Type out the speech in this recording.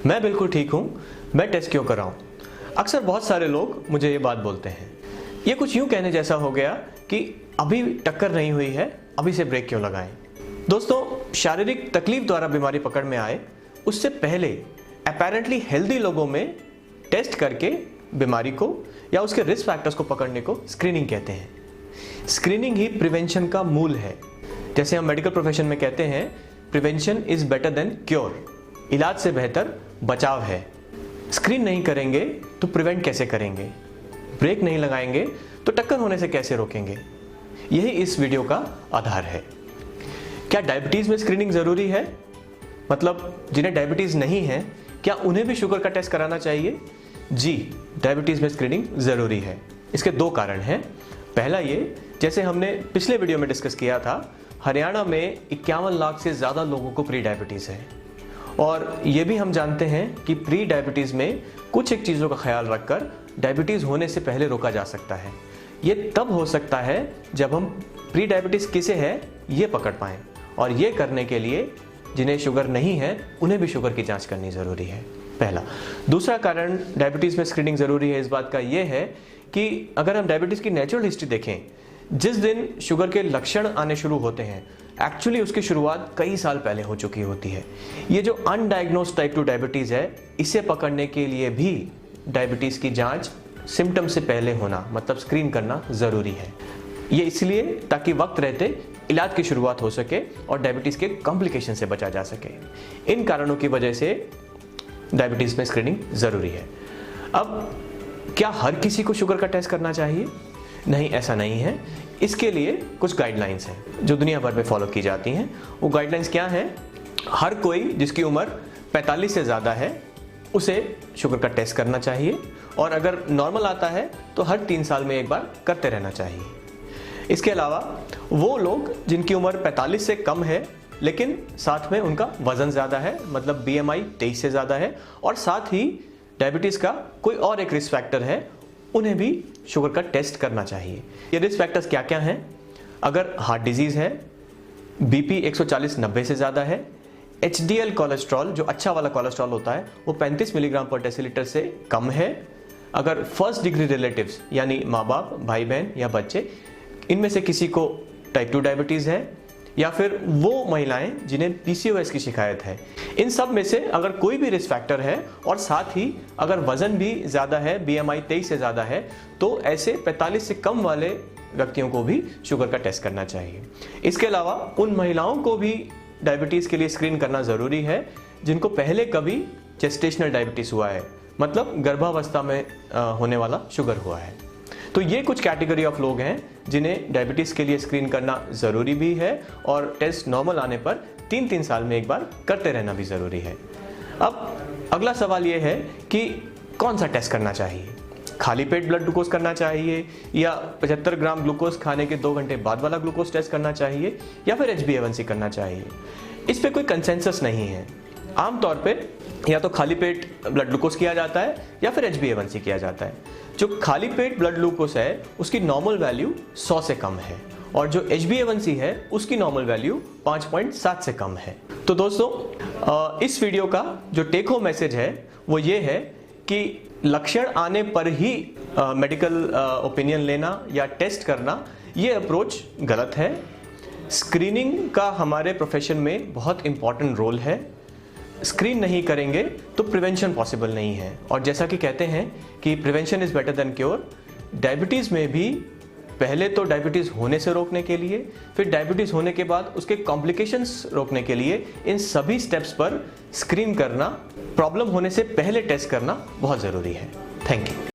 मैं बिल्कुल ठीक हूँ, मैं टेस्ट क्यों कराऊँ? अक्सर बहुत सारे लोग मुझे ये बात बोलते हैं। ये कुछ यूँ कहने जैसा हो गया कि अभी टक्कर नहीं हुई है, अभी से ब्रेक क्यों लगाएं? दोस्तों, शारीरिक तकलीफ द्वारा बीमारी पकड़ में आए उससे पहले अपैरेंटली हेल्दी लोगों में टेस्ट करके बीमारी को या उसके रिस्क फैक्टर्स को पकड़ने को स्क्रीनिंग कहते हैं। स्क्रीनिंग ही प्रिवेंशन का मूल है। जैसे हम मेडिकल प्रोफेशन में कहते हैं, prevention is better than cure. इलाज से बेहतर बचाव है। स्क्रीन नहीं करेंगे तो प्रिवेंट कैसे करेंगे? ब्रेक नहीं लगाएंगे तो टक्कर होने से कैसे रोकेंगे? यही इस वीडियो का आधार है। क्या डायबिटीज में स्क्रीनिंग जरूरी है? मतलब जिन्हें डायबिटीज नहीं है, क्या उन्हें भी शुगर का टेस्ट कराना चाहिए? जी, डायबिटीज में स्क्रीनिंग जरूरी है। इसके दो कारण हैं। पहला ये, जैसे हमने पिछले वीडियो में डिस्कस किया था, हरियाणा में 51 लाख से ज्यादा लोगों को प्री डायबिटीज है। और ये भी हम जानते हैं कि प्री डायबिटीज में कुछ एक चीज़ों का ख्याल रखकर डायबिटीज होने से पहले रोका जा सकता है। ये तब हो सकता है जब हम प्री डायबिटीज किसे है ये पकड़ पाएं, और ये करने के लिए जिन्हें शुगर नहीं है उन्हें भी शुगर की जांच करनी ज़रूरी है, पहला। दूसरा कारण डायबिटीज़ में स्क्रीनिंग ज़रूरी है इस बात का ये है कि अगर हम डायबिटीज़ की नेचुरल हिस्ट्री देखें, जिस दिन शुगर के लक्षण आने शुरू होते हैं, एक्चुअली उसकी शुरुआत कई साल पहले हो चुकी होती है। ये जो अनडायग्नोस्ड टाइप 2 डायबिटीज़ है, इसे पकड़ने के लिए भी डायबिटीज़ की जांच सिम्टम से पहले होना, मतलब स्क्रीन करना ज़रूरी है। ये इसलिए ताकि वक्त रहते इलाज की शुरुआत हो सके और डायबिटीज़ के कॉम्प्लिकेशन से बचा जा सके। इन कारणों की वजह से डायबिटीज़ में स्क्रीनिंग ज़रूरी है। अब क्या हर किसी को शुगर का टेस्ट करना चाहिए? नहीं, ऐसा नहीं है। इसके लिए कुछ गाइडलाइंस हैं जो दुनिया भर में फॉलो की जाती हैं। वो गाइडलाइंस क्या हैं? हर कोई जिसकी उम्र 45 से ज़्यादा है उसे शुगर का टेस्ट करना चाहिए, और अगर नॉर्मल आता है तो हर 3 साल में एक बार करते रहना चाहिए। इसके अलावा वो लोग जिनकी उम्र 45 से कम है लेकिन साथ में उनका वज़न ज़्यादा है, मतलब BMI 23 से ज़्यादा है, और साथ ही डायबिटीज़ का कोई और एक रिस्क फैक्टर है, उन्हें भी शुगर का टेस्ट करना चाहिए। ये रिस्क फैक्टर्स क्या क्या हैं? अगर हार्ट डिजीज़ है, BP 140/90 से ज़्यादा है, HDL कोलेस्ट्रॉल जो अच्छा वाला कोलेस्ट्रॉल होता है वो 35 मिलीग्राम पर डेसीलीटर से कम है, अगर फर्स्ट डिग्री रिलेटिव्स यानी माँ बाप, भाई बहन या बच्चे, इनमें से किसी को टाइप 2 डायबिटीज़ है, या फिर वो महिलाएं जिन्हें PCOS की शिकायत है, इन सब में से अगर कोई भी रिस्क फैक्टर है और साथ ही अगर वजन भी ज़्यादा है, BMI 23 से ज़्यादा है, तो ऐसे 45 से कम वाले व्यक्तियों को भी शुगर का टेस्ट करना चाहिए। इसके अलावा उन महिलाओं को भी डायबिटीज़ के लिए स्क्रीन करना ज़रूरी है जिनको पहले कभी जेस्टेशनल डायबिटीज़ हुआ है, मतलब गर्भावस्था में होने वाला शुगर हुआ है। तो ये कुछ कैटेगरी ऑफ लोग हैं जिन्हें डायबिटीज़ के लिए स्क्रीन करना ज़रूरी भी है, और टेस्ट नॉर्मल आने पर 3-3 साल में एक बार करते रहना भी ज़रूरी है। अब अगला सवाल ये है कि कौन सा टेस्ट करना चाहिए? खाली पेट ब्लड ग्लूकोज करना चाहिए, या 75 ग्राम ग्लूकोज खाने के 2 घंटे बाद वाला ग्लूकोज टेस्ट करना चाहिए, या फिर HbA1c करना चाहिए? इस पर कोई कंसेंसस नहीं है। आमतौर पे या तो खाली पेट ब्लड ग्लूकोज किया जाता है या फिर HbA1c किया जाता है। जो खाली पेट ब्लड ग्लूकोज है उसकी नॉर्मल वैल्यू 100 से कम है, और जो HbA1c है उसकी नॉर्मल वैल्यू 5.7 से कम है। तो दोस्तों, इस वीडियो का जो टेक होम मैसेज है वो ये है कि लक्षण आने पर ही मेडिकल ओपिनियन लेना या टेस्ट करना, ये अप्रोच गलत है। स्क्रीनिंग का हमारे प्रोफेशन में बहुत इंपॉर्टेंट रोल है। स्क्रीन नहीं करेंगे तो प्रिवेंशन पॉसिबल नहीं है, और जैसा कि कहते हैं कि prevention is better than cure. Diabetes में भी पहले तो डायबिटीज़ होने से रोकने के लिए, फिर डायबिटीज़ होने के बाद उसके कॉम्प्लिकेशंस रोकने के लिए, इन सभी स्टेप्स पर स्क्रीन करना, प्रॉब्लम होने से पहले टेस्ट करना बहुत ज़रूरी है। Thank you.